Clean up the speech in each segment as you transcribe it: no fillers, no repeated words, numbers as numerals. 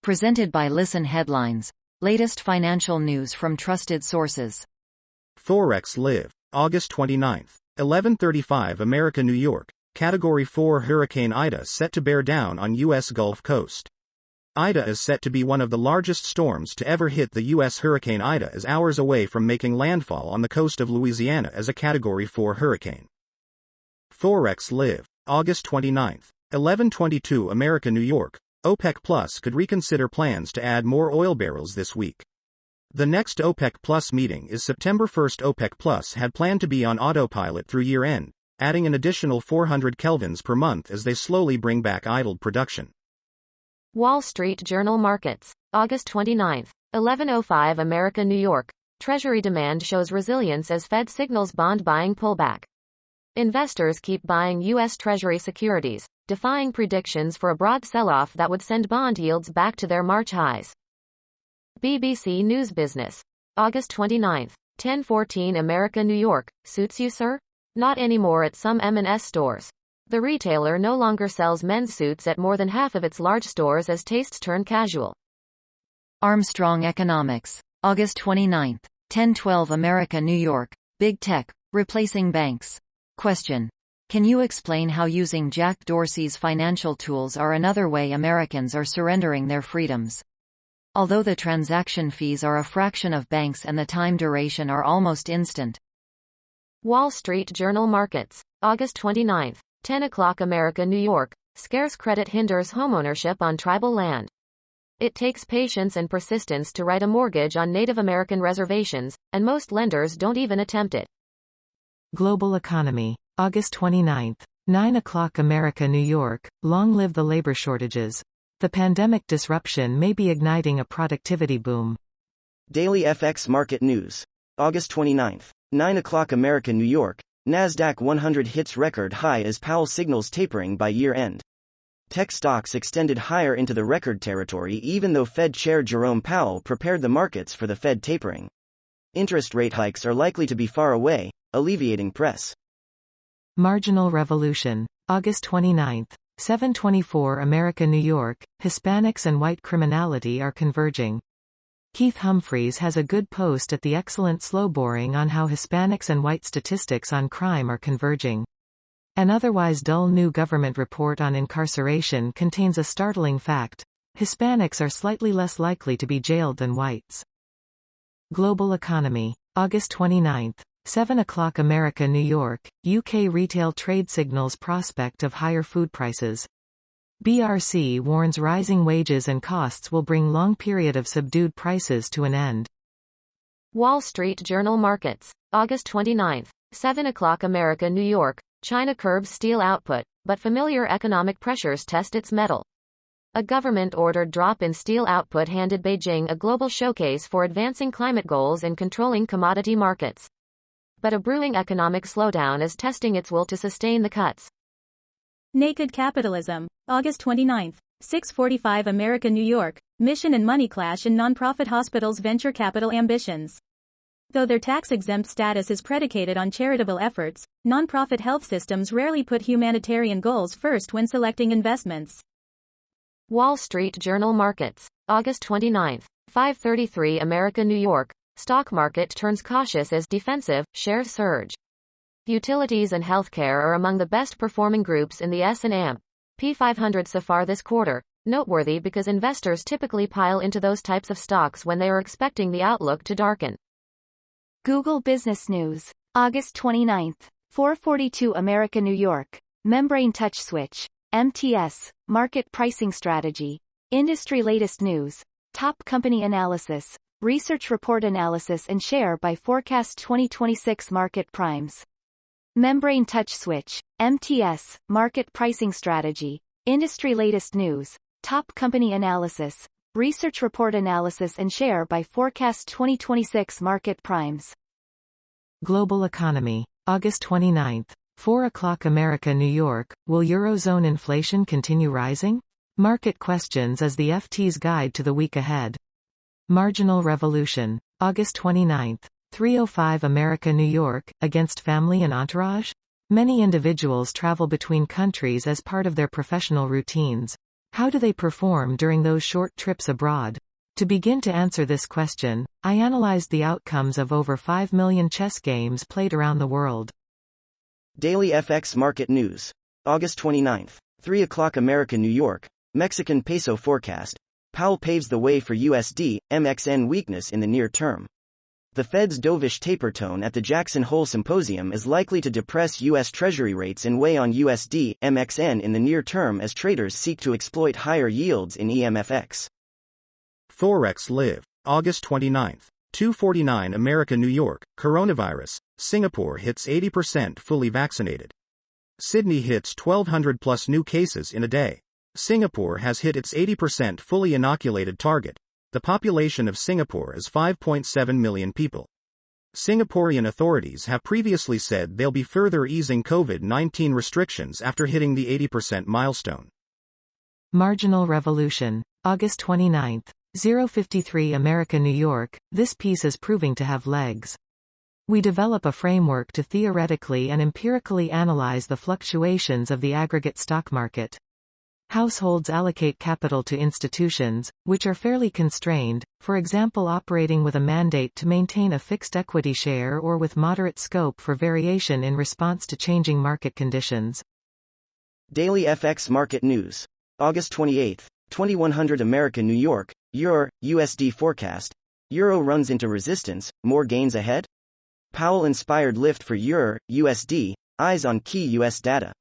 Presented by Listen Headlines. Latest financial news from trusted sources. Forex Live. August 29. 11:35 America, New York. Category 4 Hurricane Ida set to bear down on U.S. Gulf Coast. Ida is set to be one of the largest storms to ever hit the U.S. Hurricane Ida is hours away from making landfall on the coast of Louisiana as a Category 4 hurricane. Forex Live. August 29. 11:22 America, New York. OPEC Plus could reconsider plans to add more oil barrels this week. The next OPEC Plus meeting is September 1. OPEC Plus had planned to be on autopilot through year-end, adding an additional 400 kelvins per month as they slowly bring back idled production. Wall Street Journal Markets. August 29. 11:05 America, New York. Treasury demand shows resilience as Fed signals bond buying pullback. Investors keep buying U.S. Treasury securities, defying predictions for a broad sell-off that would send bond yields back to their March highs. BBC News Business. August 29. 10:14 America, New York. Suits you, sir? Not anymore at some M&S stores. The retailer no longer sells men's suits at more than half of its large stores as tastes turn casual. Armstrong Economics. August 29. 10:12 America, New York. BigTech, replacing banks. Question. Can you explain how using Jack Dorsey's financial tools are another way Americans are surrendering their freedoms? Although the transaction fees are a fraction of banks and the time duration are almost instant. Wall Street Journal Markets. August 29. 10 o'clock America, New York. Scarce credit hinders homeownership on tribal land. It takes patience and persistence to write a mortgage on Native American reservations, and most lenders don't even attempt it. Global Economy. August 29. 9 o'clock America, New York. Long live the labor shortages. The pandemic disruption may be igniting a productivity boom. Daily FX Market News. August 29. 9 o'clock America, New York. Nasdaq 100 hits record high as Powell signals tapering by year-end. Tech stocks extended higher into the record territory even though Fed Chair Jerome Powell prepared the markets for the Fed tapering. Interest rate hikes are likely to be far away, alleviating press. Marginal Revolution. August 29. 7:24 America, New York. Hispanics and white criminality are converging. Keith Humphreys has a good post at the excellent Slow Boring on how Hispanics and white statistics on crime are converging. An otherwise dull new government report on incarceration contains a startling fact. Hispanics are slightly less likely to be jailed than whites. Global Economy. August 29. 7 o'clock America, New York. UK retail trade signals prospect of higher food prices. BRC warns rising wages and costs will bring long period of subdued prices to an end. Wall Street Journal Markets. August 29. 7 o'clock America, New York. China curbs steel output, but familiar economic pressures test its mettle. A government-ordered drop in steel output handed Beijing a global showcase for advancing climate goals and controlling commodity markets. But a brewing economic slowdown is testing its will to sustain the cuts. Naked Capitalism. August 29. 6:45 America, New York. Mission and money clash in nonprofit hospitals' venture capital ambitions. Though their tax-exempt status is predicated on charitable efforts, nonprofit health systems rarely put humanitarian goals first when selecting investments. Wall Street Journal Markets. August 29. 5:33 America, New York. Stock market turns cautious as defensive shares surge. Utilities and healthcare are among the best performing groups in the S&P 500 so far this quarter, noteworthy because investors typically pile into those types of stocks when they are expecting the outlook to darken. Google Business News. August 29. 4:42 America, New York. Membrane Touch Switch. MTS. Market Pricing Strategy. Industry latest news. Top company analysis. Research report analysis and share by forecast 2026 market primes. Membrane Touch Switch. MTS. Market Pricing Strategy. Industry latest news. Top company analysis. Research report analysis and share by forecast 2026 market primes. Global Economy. August 29. 4 o'clock America, New York. Will Eurozone inflation continue rising? Market questions as the FT's guide to the week ahead. Marginal Revolution. August 29. 3:05 America, New York. Against family and entourage? Many individuals travel between countries as part of their professional routines. How do they perform during those short trips abroad? To begin to answer this question, I analyzed the outcomes of over 5 million chess games played around the world. Daily FX Market News. August 29. 3 o'clock America New York, Mexican peso forecast. Powell paves the way for USD, MXN weakness in the near term. The Fed's dovish taper tone at the Jackson Hole Symposium is likely to depress U.S. Treasury rates and weigh on USD, MXN in the near term as traders seek to exploit higher yields in EMFX. Forex Live. August 29. 2:49 America New York, coronavirus, Singapore hits 80% fully vaccinated. Sydney hits 1,200 plus new cases in a day. Singapore has hit its 80% fully inoculated target. The population of Singapore is 5.7 million people. Singaporean authorities have previously said they'll be further easing COVID-19 restrictions after hitting the 80% milestone. Marginal Revolution. August 29. 053 America New York, this piece is proving to have legs. We develop a framework to theoretically and empirically analyze the fluctuations of the aggregate stock market. Households allocate capital to institutions, which are fairly constrained, for example operating with a mandate to maintain a fixed equity share or with moderate scope for variation in response to changing market conditions. Daily FX Market News. August 28. 2100 America New York, Euro, USD forecast. Euro runs into resistance, more gains ahead? Powell-inspired lift for Euro, USD, eyes on key US data.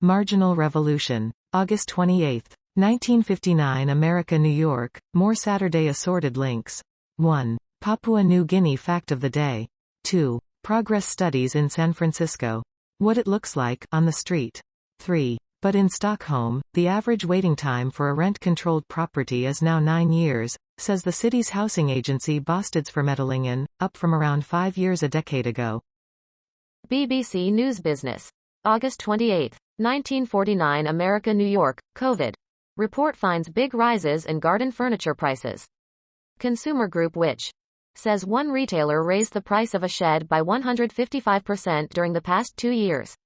Marginal Revolution. August 28. 1959 America New York, more Saturday assorted links. 1. Papua New Guinea fact of the day. 2. Progress studies in San Francisco. What it looks like, on the street. 3. But in Stockholm, the average waiting time for a rent-controlled property is now 9 years, says the city's housing agency Bostadsförmedlingen, up from around 5 years a decade ago. BBC News Business. August 28, 1949 America New York, COVID. Report finds big rises in garden furniture prices. Consumer Group which says one retailer raised the price of a shed by 155% during the past 2 years.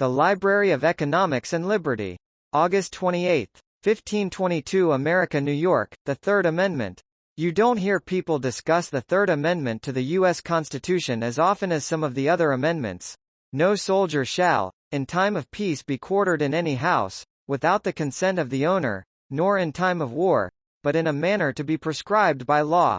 The Library of Economics and Liberty. August 28, 1522 America New York, the Third Amendment. You don't hear people discuss the Third Amendment to the U.S. Constitution as often as some of the other amendments. No soldier shall, in time of peace be quartered in any house, without the consent of the owner, nor in time of war, but in a manner to be prescribed by law.